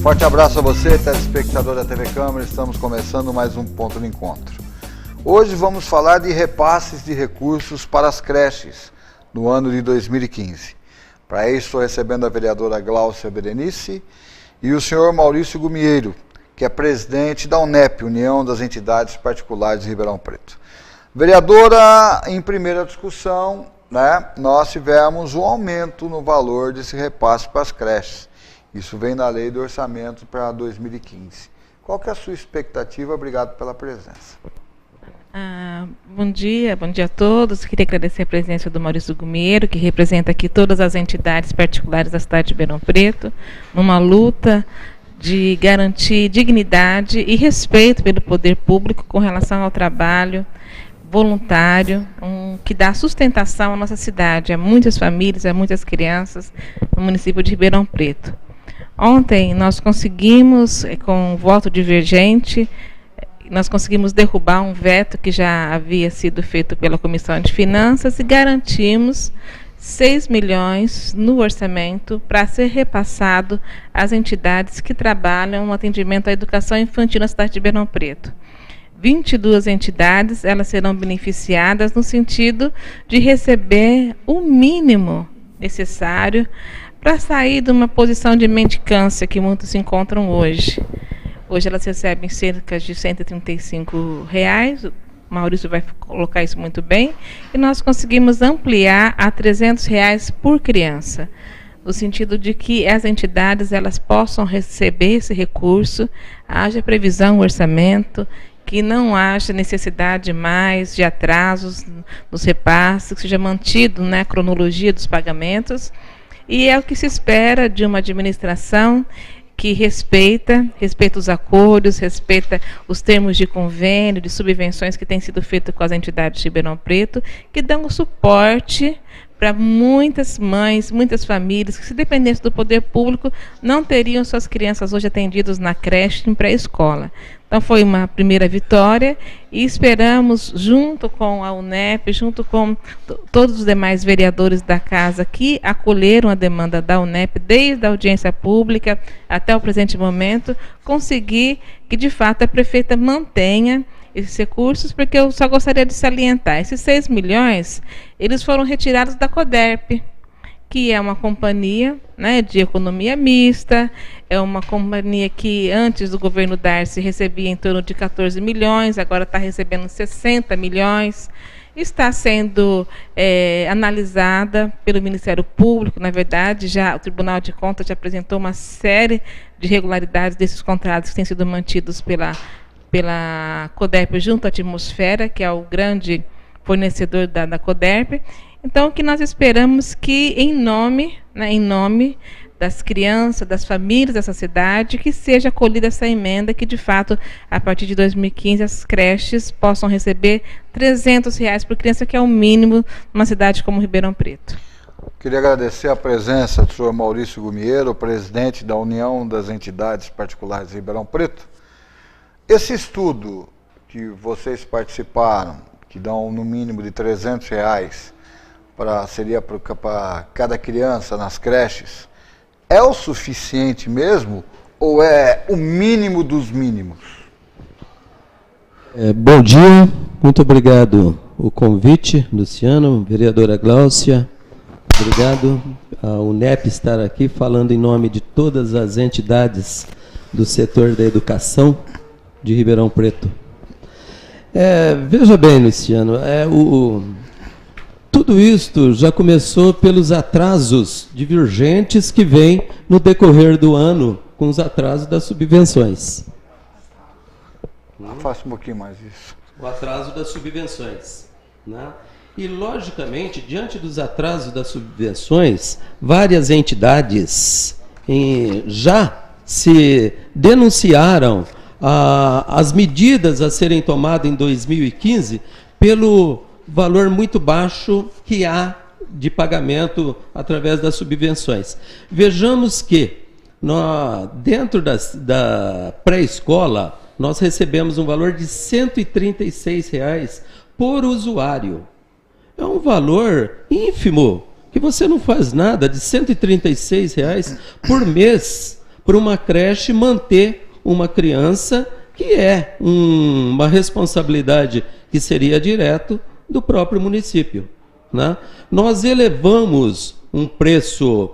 Forte abraço a você, telespectador da TV Câmara. Estamos começando mais um Ponto de Encontro. Hoje vamos falar de repasses de recursos para as creches no ano de 2015. Para isso, estou recebendo a vereadora Gláucia Berenice e o senhor Maurício Gumieiro, que é presidente da UNEP, União das Entidades Particulares de Ribeirão Preto. Vereadora, em primeira discussão, nós tivemos um aumento no valor desse repasse para as creches. Isso vem na lei do orçamento para 2015. Qual que é a sua expectativa? Obrigado pela presença. Bom dia a todos. Queria agradecer a presença do Maurício Gumieiro, que representa aqui todas as entidades particulares da cidade de Ribeirão Preto, numa luta de garantir dignidade e respeito pelo poder público com relação ao trabalho voluntário, que dá sustentação à nossa cidade, a muitas famílias, a muitas crianças no município de Ribeirão Preto. Ontem nós conseguimos, com um voto divergente, nós conseguimos derrubar um veto que já havia sido feito pela Comissão de Finanças e garantimos 6 milhões no orçamento para ser repassado às entidades que trabalham no atendimento à educação infantil na cidade de Ribeirão Preto. 22 entidades, elas serão beneficiadas no sentido de receber o mínimo necessário para sair de uma posição de mendicância que muitos se encontram hoje. Hoje elas recebem cerca de R$ 135, o Maurício vai colocar isso muito bem, e nós conseguimos ampliar a R$ 300 por criança, no sentido de que as entidades elas possam receber esse recurso, haja previsão no orçamento, que não haja necessidade mais de atrasos nos repasses, que seja mantido a cronologia dos pagamentos. E é o que se espera de uma administração que respeita os acordos, respeita os termos de convênio, de subvenções que têm sido feitos com as entidades de Ribeirão Preto, que dão o suporte para muitas mães, muitas famílias que, se dependessem do poder público, não teriam suas crianças hoje atendidas na creche em pré-escola. Então foi uma primeira vitória e esperamos, junto com a UNEP, junto com todos os demais vereadores da casa que acolheram a demanda da UNEP, desde a audiência pública até o presente momento, conseguir que, de fato, a prefeita mantenha esses recursos, porque eu só gostaria de salientar, esses 6 milhões, eles foram retirados da CODERP, que é uma companhia de economia mista, é uma companhia que antes do governo Darcy recebia em torno de 14 milhões, agora está recebendo 60 milhões, está sendo analisada pelo Ministério Público. Na verdade, já o Tribunal de Contas já apresentou uma série de irregularidades desses contratos que têm sido mantidos pela CODERP junto à Atmosfera, que é o grande fornecedor da CODERP. Então, o que nós esperamos que, em nome das crianças, das famílias dessa cidade, que seja acolhida essa emenda, que, de fato, a partir de 2015, as creches possam receber R$ 300 por criança, que é o mínimo numa cidade como Ribeirão Preto. Queria agradecer a presença do senhor Maurício Gumieiro, presidente da União das Entidades Particulares de Ribeirão Preto. Esse estudo que vocês participaram, que dão no mínimo de R$ 300, seria para cada criança nas creches, é o suficiente mesmo ou é o mínimo dos mínimos? Bom dia, muito obrigado o convite, Luciano, vereadora Gláucia, obrigado a UNEP estar aqui falando em nome de todas as entidades do setor da educação de Ribeirão Preto. Veja bem, Luciano, tudo isto já começou pelos atrasos divergentes que vêm no decorrer do ano com os atrasos das subvenções. Faça um pouquinho mais isso. O atraso das subvenções. E, logicamente, diante dos atrasos das subvenções, várias entidades já se denunciaram as medidas a serem tomadas em 2015 pelo valor muito baixo que há de pagamento através das subvenções. Vejamos que dentro da pré-escola nós recebemos um valor de R$ 136 por usuário. É um valor ínfimo, que você não faz nada, de R$ 136 por mês para uma creche manter uma criança, que é uma responsabilidade que seria direto do próprio município, né? Nós elevamos um preço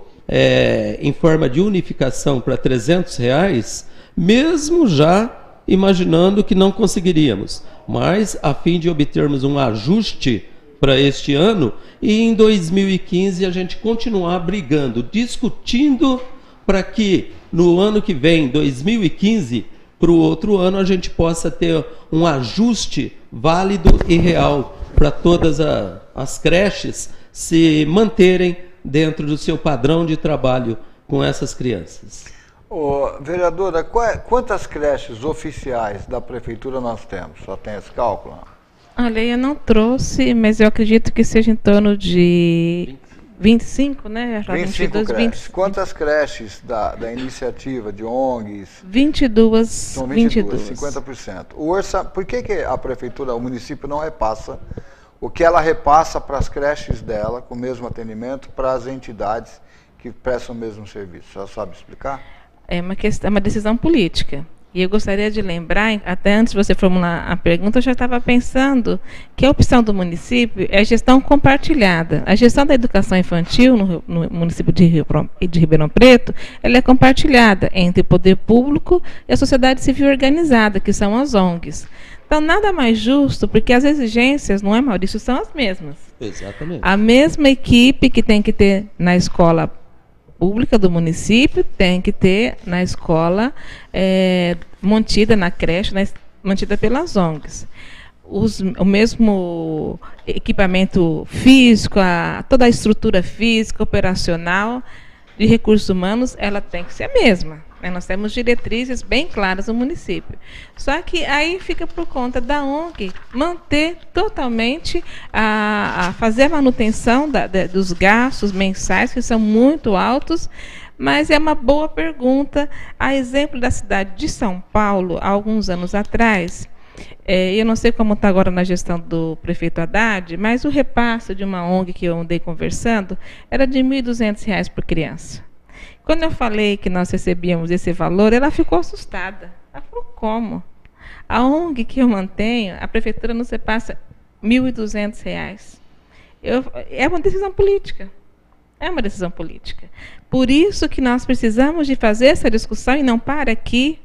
em forma de unificação para R$300, mesmo já imaginando que não conseguiríamos, mas a fim de obtermos um ajuste para este ano e em 2015 a gente continuar brigando, discutindo para que no ano que vem, 2015, para o outro ano a gente possa ter um ajuste válido e real para todas as creches se manterem dentro do seu padrão de trabalho com essas crianças. Vereadora, quantas creches oficiais da prefeitura nós temos? Só tem esse cálculo? Olha, eu não trouxe, mas eu acredito que seja em torno de 25, né? 25 creches. 25. Quantas creches da iniciativa de ONGs? 22. São 22. 50%. Por que a prefeitura, o município não repassa o que ela repassa para as creches dela, com o mesmo atendimento, para as entidades que prestam o mesmo serviço? Você sabe explicar? É uma decisão política. E eu gostaria de lembrar, até antes de você formular a pergunta, eu já estava pensando que a opção do município é a gestão compartilhada. A gestão da educação infantil no município de Ribeirão Preto, ela é compartilhada entre o poder público e a sociedade civil organizada, que são as ONGs. Então, nada mais justo, porque as exigências, não é, Maurício, são as mesmas. Exatamente. A mesma equipe que tem que ter na escola pública do município tem que ter na escola mantida na creche, mantida pelas ONGs. O mesmo equipamento físico, toda a estrutura física, operacional, de recursos humanos, ela tem que ser a mesma. Nós temos diretrizes bem claras no município. Só que aí fica por conta da ONG manter totalmente, fazer a manutenção dos gastos mensais, que são muito altos, mas é uma boa pergunta. A exemplo da cidade de São Paulo, há alguns anos atrás, eu não sei como está agora na gestão do prefeito Haddad, mas o repasse de uma ONG que eu andei conversando era de R$ 1.200 por criança. Quando eu falei que nós recebíamos esse valor, ela ficou assustada. Ela falou, como? A ONG que eu mantenho, a prefeitura nos repassa R$ 1.200. É uma decisão política. É uma decisão política. Por isso que nós precisamos de fazer essa discussão e não para aqui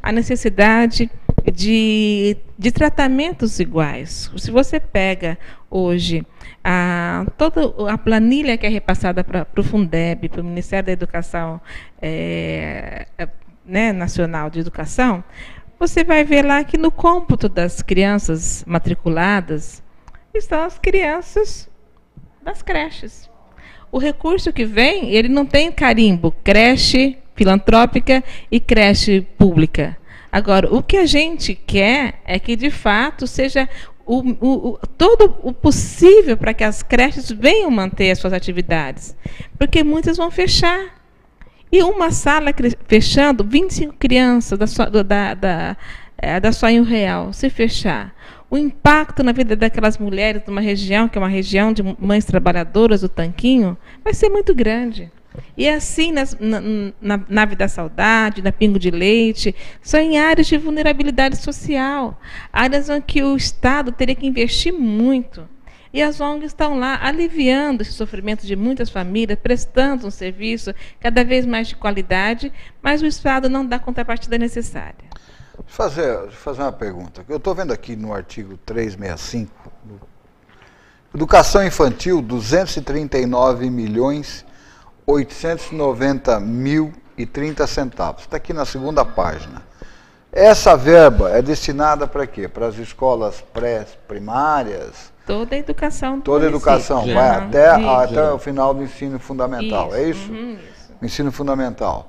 a necessidade de tratamentos iguais. Se você pega hoje toda a planilha que é repassada para o Fundeb, para o Ministério da Educação Nacional de Educação, você vai ver lá que no cômputo das crianças matriculadas estão as crianças das creches. O recurso que vem, ele não tem carimbo, creche filantrópica e creche pública. Agora, o que a gente quer é que, de fato, seja todo o possível para que as creches venham manter as suas atividades. Porque muitas vão fechar. E uma sala fechando, 25 crianças da Sonho Real, se fechar. O impacto na vida daquelas mulheres de uma região, que é uma região de mães trabalhadoras, do Tanquinho, vai ser muito grande. E assim, na Nave da Saudade, na Pingo de Leite, são em áreas de vulnerabilidade social, áreas em que o Estado teria que investir muito. E as ONGs estão lá aliviando esse sofrimento de muitas famílias, prestando um serviço cada vez mais de qualidade, mas o Estado não dá a contrapartida necessária. Deixa eu fazer uma pergunta. Eu estou vendo aqui no artigo 365, Educação Infantil, R$ 239.890.030. Está aqui na segunda página. Essa verba é destinada para quê? Para as escolas pré-primárias? Toda a educação. Toda a educação, vai até o final do ensino fundamental, isso. É isso? Isso. Ensino fundamental.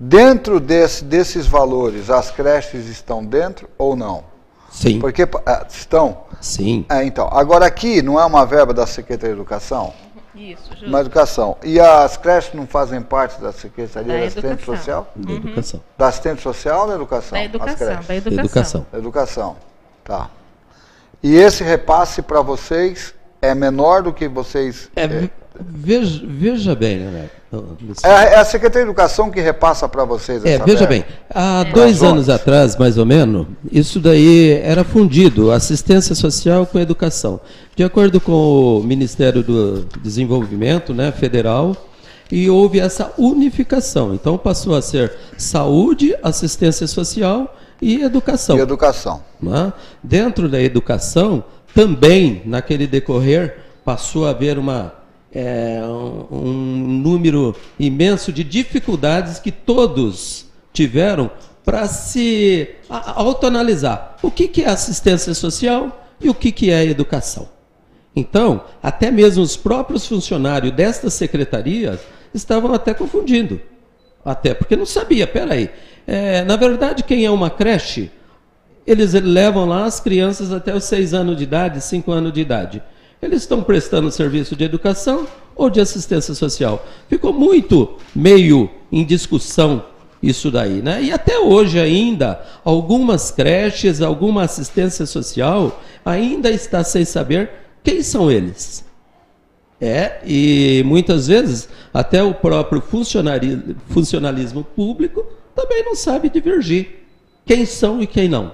Dentro desses valores, as creches estão dentro ou não? Sim. Porque estão? Sim. Então, agora aqui não é uma verba da Secretaria de Educação? Isso, justo. Na educação. E as creches não fazem parte da Secretaria da Assistente Social? Da educação. Da Assistente Social ou da Educação? Da educação. As creches. Da educação. Da educação. Tá. E esse repasse para vocês é menor do que vocês... Veja bem, né? É a Secretaria de Educação que repassa para vocês essa veja verba? bem, há 2 anos atrás, mais ou menos, isso daí era fundido, assistência social com educação. De acordo com o Ministério do Desenvolvimento, né, federal, e houve essa unificação. Então passou a ser saúde, assistência social e educação. E educação. Né? Dentro da educação, também, naquele decorrer, passou a haver um número imenso de dificuldades que todos tiveram para se autoanalisar. O que é assistência social e o que é educação? Então, até mesmo os próprios funcionários destas secretarias estavam até confundindo. Até porque não sabia, peraí. Na verdade, quem é uma creche, eles levam lá as crianças até os 6 anos de idade, 5 anos de idade. Eles estão prestando serviço de educação ou de assistência social? Ficou muito meio em discussão isso daí, né? E até hoje ainda, algumas creches, alguma assistência social ainda está sem saber quem são eles. E muitas vezes até o próprio funcionalismo público também não sabe divergir quem são e quem não.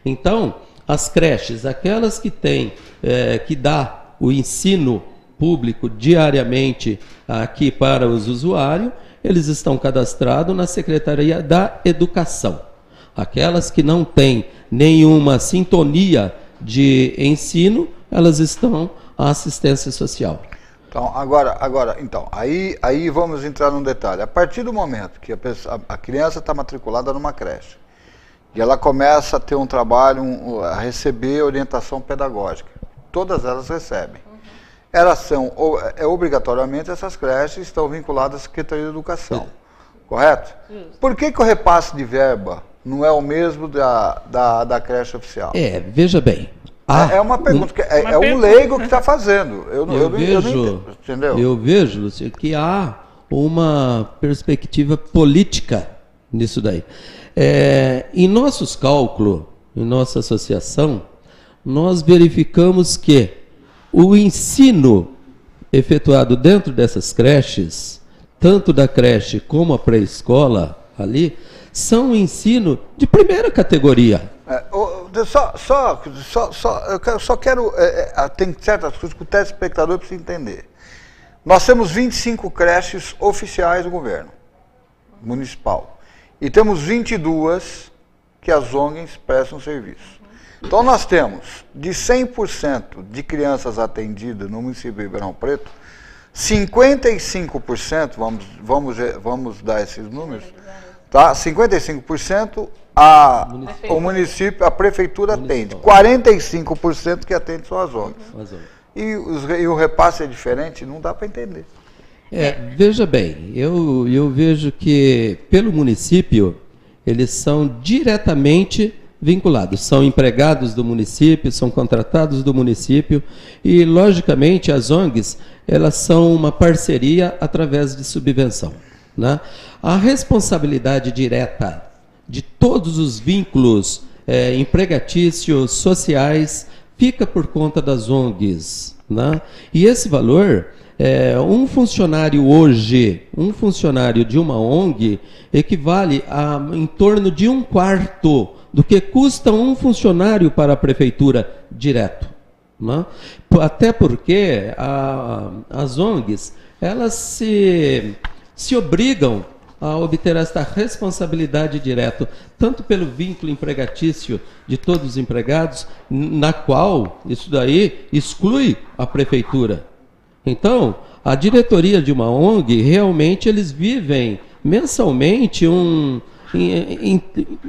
Então, as creches, aquelas que têm, que dá o ensino público diariamente aqui para os usuários, eles estão cadastrados na Secretaria da Educação. Aquelas que não têm nenhuma sintonia de ensino, elas estão à assistência social. Então, aí vamos entrar num detalhe. A partir do momento que a criança está matriculada numa creche e ela começa a ter um trabalho, a receber orientação pedagógica, todas elas recebem. Elas são, obrigatoriamente, essas creches estão vinculadas à Secretaria de Educação, correto? Por que o repasse de verba não é o mesmo da creche oficial? Veja bem. É uma pergunta, um leigo que está fazendo. Eu vejo, Lúcio, que há uma perspectiva política nisso daí. Em nossos cálculos, em nossa associação, nós verificamos que o ensino efetuado dentro dessas creches, tanto da creche como a pré-escola ali, são um ensino de primeira categoria. Eu só quero... tem certas coisas que o telespectador precisa entender. Nós temos 25 creches oficiais do governo municipal. E temos 22 que as ONGs prestam serviço. Então nós temos, de 100% de crianças atendidas no município de Ribeirão Preto, 55%, vamos dar esses números, tá? 55% o município, a prefeitura atende, 45% que atende são as ONGs. E o repasse é diferente, não dá para entender. Veja bem, eu vejo que pelo município, eles são diretamente vinculados, são empregados do município, são contratados do município e, logicamente, as ONGs, elas são uma parceria através de subvenção, né? A responsabilidade direta de todos os vínculos empregatícios, sociais, fica por conta das ONGs, né? E esse valor, um funcionário hoje, um funcionário de uma ONG, equivale a em torno de 1/4 do que custa um funcionário para a prefeitura direto, né? Até porque as ONGs, elas se obrigam a obter esta responsabilidade direta, tanto pelo vínculo empregatício de todos os empregados, na qual isso daí exclui a prefeitura. Então, a diretoria de uma ONG, realmente eles vivem mensalmente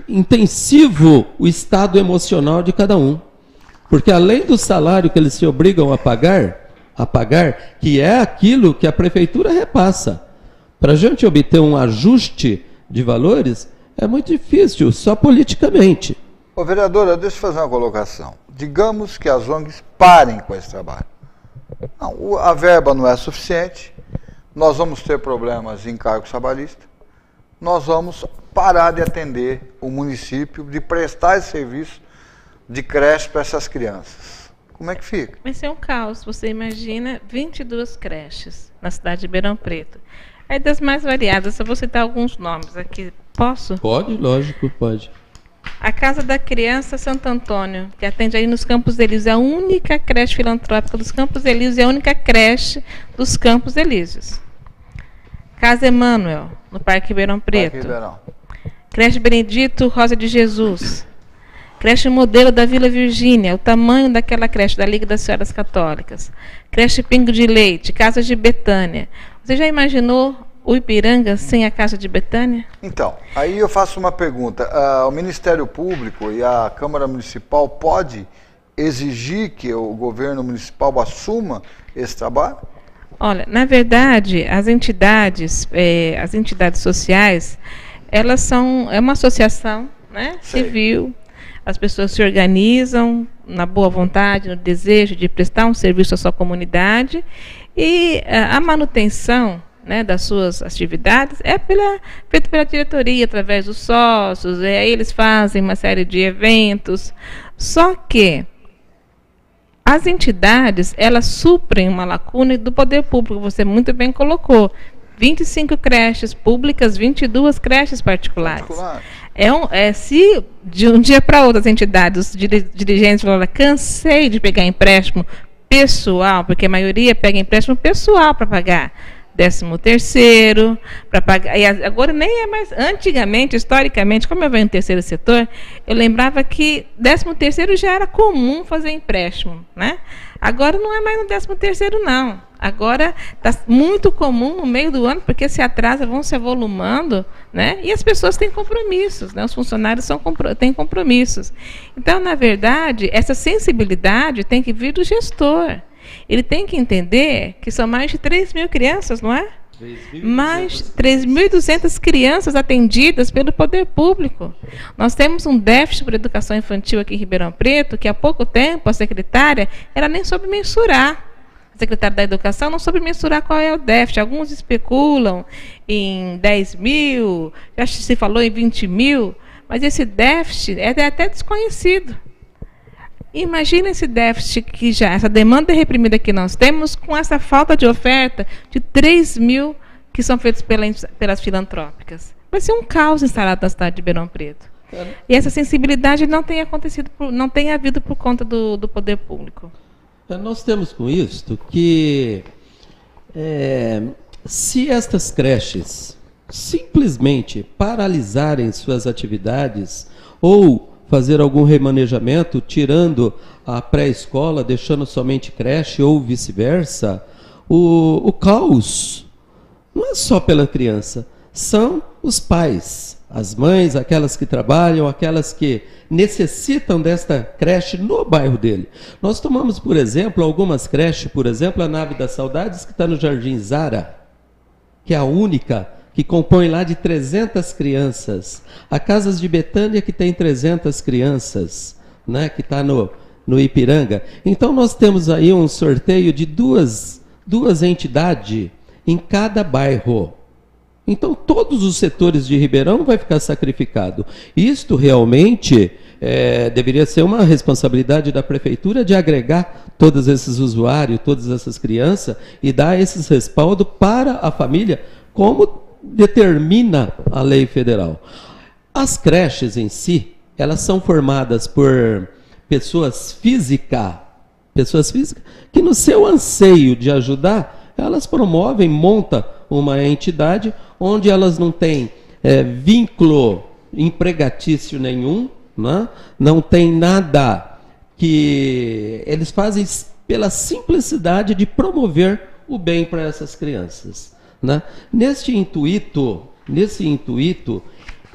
intensivo o estado emocional de cada um. Porque além do salário que eles se obrigam a pagar, que é aquilo que a prefeitura repassa, para a gente obter um ajuste de valores, é muito difícil, só politicamente. Vereadora, deixa eu fazer uma colocação. Digamos que as ONGs parem com esse trabalho. Não, a verba não é suficiente, nós vamos ter problemas em cargo trabalhista, nós vamos parar de atender o município, de prestar esse serviço de creche para essas crianças. Como é que fica? Vai ser um caos. Você imagina 22 creches na cidade de Ribeirão Preto. É das mais variadas. Eu vou citar alguns nomes aqui. Posso? Pode, lógico, pode. A Casa da Criança Santo Antônio, que atende aí nos Campos Elíseos, é a única creche filantrópica dos Campos Elíseos e a única creche dos Campos Elíseos. Casa Emmanuel, no Parque Ribeirão Preto. Creche Benedito Rosa de Jesus. Creche Modelo da Vila Virgínia, o tamanho daquela creche da Liga das Senhoras Católicas. Creche Pingo de Leite, Casa de Betânia. Você já imaginou o Ipiranga sem a Casa de Betânia? Então, aí eu faço uma pergunta. O Ministério Público e a Câmara Municipal pode exigir que o governo municipal assuma esse trabalho? Olha, na verdade, as entidades sociais, elas são uma associação, né, civil. As pessoas se organizam na boa vontade, no desejo de prestar um serviço à sua comunidade, e a manutenção, né, das suas atividades é feita pela diretoria, através dos sócios, aí eles fazem uma série de eventos. Só que as entidades, elas suprem uma lacuna do poder público, você muito bem colocou. 25 creches públicas, 22 creches particulares. Se de um dia para outro as entidades, os dirigentes falam, cansei de pegar empréstimo pessoal, porque a maioria pega empréstimo pessoal para pagar 13º, para pagar. E agora nem é mais. Antigamente, historicamente, como eu venho no terceiro setor, eu lembrava que 13º já era comum fazer empréstimo, né? Agora não é mais no 13º, não. Agora está muito comum no meio do ano, porque se atrasa, vão se avolumando, né? E as pessoas têm compromissos, né? Os funcionários têm compromissos. Então, na verdade, essa sensibilidade tem que vir do gestor. Ele tem que entender que são mais de 3.000 crianças, não é? Mais 3.200 crianças atendidas pelo poder público. Nós temos um déficit por educação infantil aqui em Ribeirão Preto, que há pouco tempo a secretária, ela nem soube mensurar. A secretária da Educação não soube mensurar qual é o déficit. Alguns especulam em 10 mil, já se falou em 20 mil, mas esse déficit é até desconhecido. Imagina esse déficit essa demanda reprimida que nós temos, com essa falta de oferta de 3.000 que são feitos pelas filantrópicas. Vai ser um caos instalado na cidade de Ribeirão Preto. E essa sensibilidade não tem acontecido, não tem havido por conta do poder público. Nós temos com isto que se estas creches simplesmente paralisarem suas atividades ou fazer algum remanejamento, tirando a pré-escola, deixando somente creche ou vice-versa, o caos não é só pela criança, são os pais, as mães, aquelas que trabalham, aquelas que necessitam desta creche no bairro dele. Nós tomamos, por exemplo, algumas creches, por exemplo, a Nave das Saudades, que está no Jardim Zara, que é a única que compõe lá de 300 crianças. A Casas de Betânia, que tem 300 crianças, né, que está no Ipiranga. Então, nós temos aí um sorteio de duas entidades em cada bairro. Então, todos os setores de Ribeirão vai ficar sacrificado. Isto realmente deveria ser uma responsabilidade da prefeitura de agregar todos esses usuários, todas essas crianças e dar esses respaldo para a família, como determina a lei federal. As creches em si, elas são formadas por pessoas físicas que no seu anseio de ajudar, elas promovem, montam uma entidade onde elas não têm vínculo empregatício nenhum, né? Não tem nada que eles fazem pela simplicidade de promover o bem para essas crianças, né? Nesse intuito,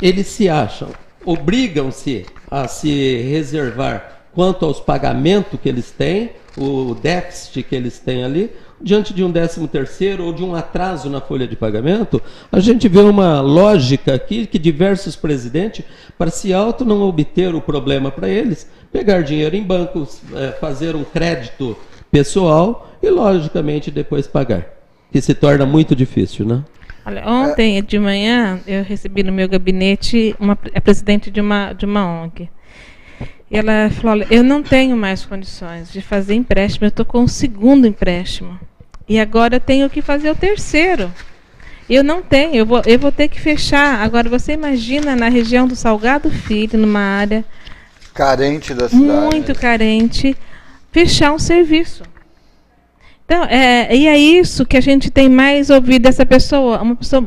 eles se acham, obrigam-se a se reservar quanto aos pagamentos que eles têm, o déficit que eles têm ali, diante de um 13º ou de um atraso na folha de pagamento. A gente vê uma lógica aqui que diversos presidentes, para se não obter o problema para eles, pegar dinheiro em bancos, fazer um crédito pessoal e, logicamente, depois pagar. Que se torna muito difícil, né? Olha, ontem de manhã eu recebi no meu gabinete a presidente de uma ONG. E ela falou, olha, eu não tenho mais condições de fazer empréstimo, eu estou com o 2º empréstimo. E agora eu tenho que fazer o 3º. Eu não tenho, eu vou ter que fechar. Agora, você imagina na região do Salgado Filho, numa área carente da cidade, muito carente, fechar um serviço. Então, e é isso que a gente tem mais ouvido dessa pessoa, uma pessoa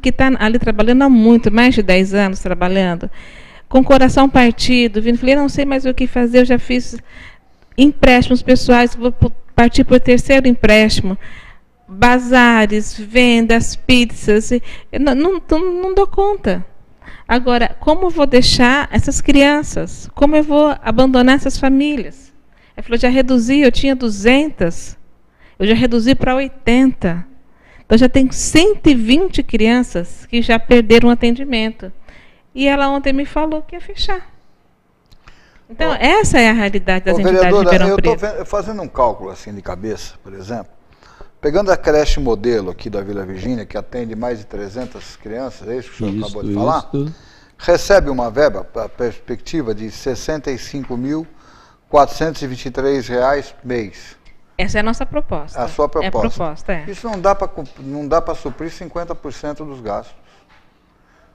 que está ali trabalhando há muito, mais de 10 anos trabalhando, com o coração partido, vindo, falei, não sei mais o que fazer, eu já fiz empréstimos pessoais, vou partir para o terceiro empréstimo, bazares, vendas, pizzas, eu não dou conta. Agora, como eu vou deixar essas crianças? Como eu vou abandonar essas famílias? Ele falou, já reduzi, eu tinha 200, eu já reduzi para 80. Então, já tem 120 crianças que já perderam o atendimento. E ela ontem me falou que ia fechar. Então, essa é a realidade das entidades de Ribeirão Preto. Eu estou fazendo um cálculo assim de cabeça, por exemplo, pegando a creche modelo aqui da Vila Virgínia, que atende mais de 300 crianças, é isso que o senhor acabou de falar, recebe uma verba, a perspectiva de R$ 65.423 mês. Essa é a nossa proposta. A sua proposta. É a proposta, é. Isso não dá para suprir 50% dos gastos.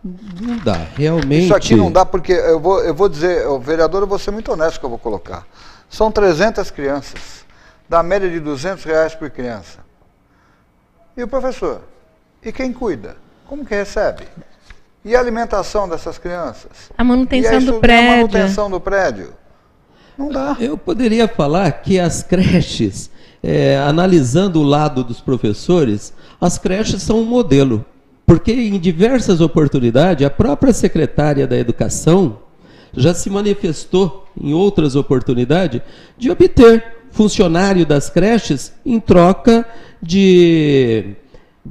Não dá, realmente. Isso aqui não dá porque, eu vou dizer, vereador, eu vou ser muito honesto que eu vou colocar. São 300 crianças, dá média de R$ 200 por criança. E o professor? E quem cuida? Como que recebe? E a alimentação dessas crianças? A manutenção do prédio. A manutenção do prédio? Não dá. Eu poderia falar que as creches, analisando o lado dos professores, as creches são um modelo. Porque em diversas oportunidades, a própria secretária da Educação já se manifestou em outras oportunidades de obter funcionário das creches em troca de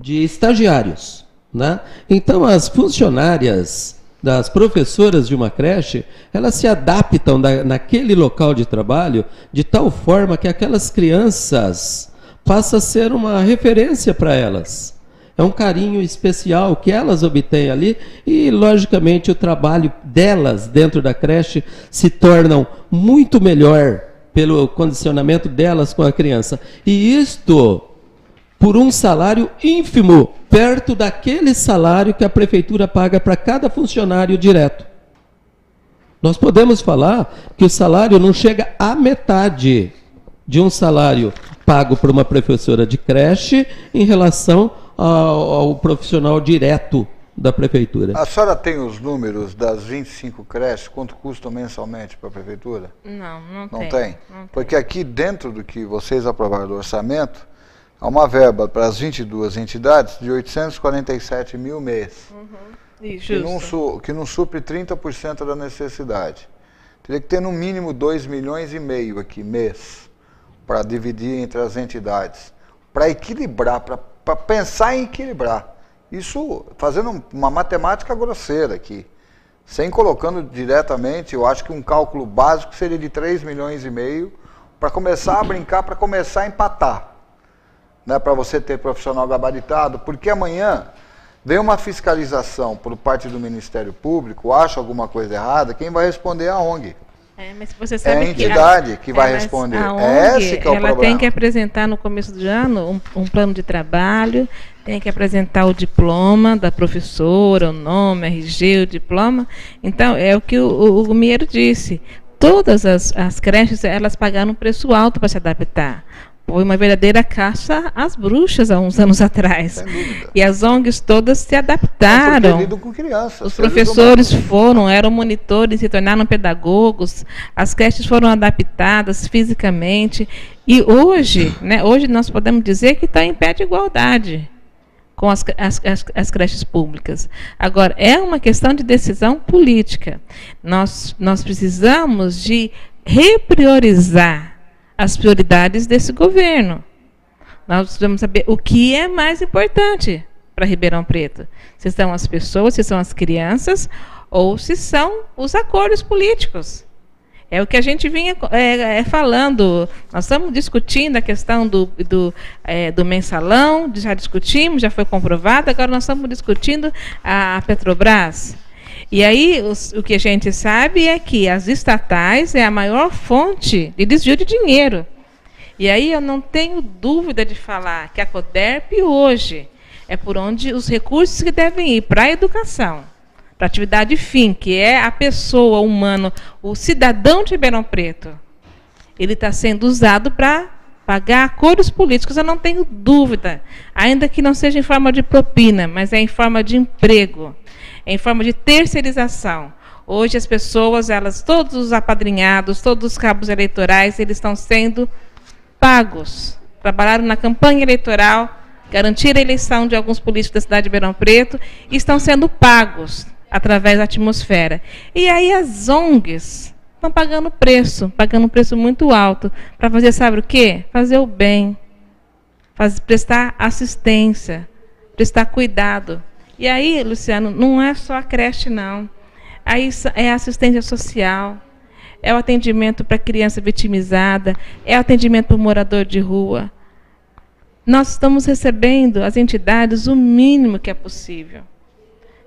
estagiários, né? Então, as funcionárias, das professoras de uma creche, elas se adaptam naquele local de trabalho de tal forma que aquelas crianças passam a ser uma referência para elas. É um carinho especial que elas obtêm ali e, logicamente, o trabalho delas dentro da creche se torna muito melhor pelo condicionamento delas com a criança. E isto por um salário ínfimo, perto daquele salário que a prefeitura paga para cada funcionário direto. Nós podemos falar que o salário não chega à metade de um salário pago por uma professora de creche em relação ao profissional direto da prefeitura. A senhora tem os números das 25 creches, quanto custam mensalmente para a prefeitura? Não tem. Não Porque aqui dentro do que vocês aprovaram do orçamento, há uma verba para as 22 entidades de 847 mil mês. Que não supre 30% da necessidade. Teria que ter no mínimo 2,5 milhões aqui, mês, para dividir entre as entidades, para equilibrar, para pensar em equilibrar. Isso fazendo uma matemática grosseira aqui, sem colocando diretamente, eu acho que um cálculo básico seria de 3,5 milhões para começar a brincar, para começar a empatar, né, para você ter profissional gabaritado, porque amanhã vem uma fiscalização por parte do Ministério Público, acha alguma coisa errada, quem vai responder é a ONG. Mas você sabe a entidade que vai responder. A ONG, esse que é o ela problema. tem que apresentar no começo do ano um plano de trabalho, tem que apresentar o diploma da professora, o nome, RG, o diploma. Então, é o que o Miero disse. Todas as creches, elas pagaram um preço alto para se adaptar. Foi uma verdadeira caça às bruxas há uns anos atrás. Sem dúvida. E as ONGs todas se adaptaram. Com crianças, os professores eram monitores, se tornaram pedagogos, as creches foram adaptadas fisicamente. E hoje nós podemos dizer que está em pé de igualdade com as creches públicas. Agora, é uma questão de decisão política. Nós precisamos de repriorizar as prioridades desse governo. Nós precisamos saber o que é mais importante para Ribeirão Preto. Se são as pessoas, se são as crianças, ou se são os acordos políticos. É o que a gente vinha falando. Nós estamos discutindo a questão do mensalão, já discutimos, já foi comprovado, agora nós estamos discutindo a Petrobras. E aí, o que a gente sabe é que as estatais é a maior fonte de desvio de dinheiro. E aí eu não tenho dúvida de falar que a Coderp hoje É por onde os recursos que devem ir para a educação, para a atividade fim, que é a pessoa humana, o cidadão de Ribeirão Preto. Ele está sendo usado para pagar acordos políticos, eu não tenho dúvida, ainda que não seja em forma de propina, mas é em forma de emprego, é em forma de terceirização. Hoje as pessoas, todos os apadrinhados, todos os cabos eleitorais, eles estão sendo pagos. Trabalharam na campanha eleitoral, garantiram a eleição de alguns políticos da cidade de Ribeirão Preto e estão sendo pagos através da atmosfera. E aí as ONGs estão pagando um preço muito alto para fazer, sabe o quê? Fazer o bem, prestar assistência, prestar cuidado. E aí, Luciano, não é só a creche, não. Aí é a assistência social, é o atendimento para criança vitimizada, é o atendimento para o morador de rua. Nós estamos recebendo, as entidades, o mínimo que é possível.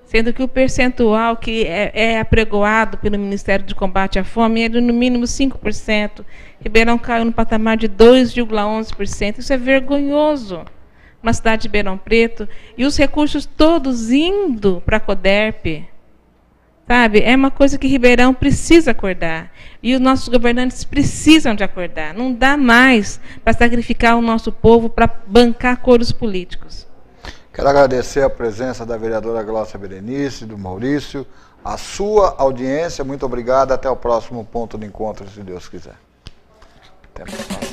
Sendo que o percentual que é apregoado pelo Ministério de Combate à Fome é de no mínimo 5%. Ribeirão caiu no patamar de 2,11%. Isso é vergonhoso. Uma cidade de Ribeirão Preto. E os recursos todos indo para a CODERP. Sabe? É uma coisa que Ribeirão precisa acordar. E os nossos governantes precisam de acordar. Não dá mais para sacrificar o nosso povo para bancar acordos políticos. Quero agradecer a presença da vereadora Gláucia Berenice, do Maurício, a sua audiência. Muito obrigado. Até o próximo ponto de encontro, se Deus quiser. Até mais.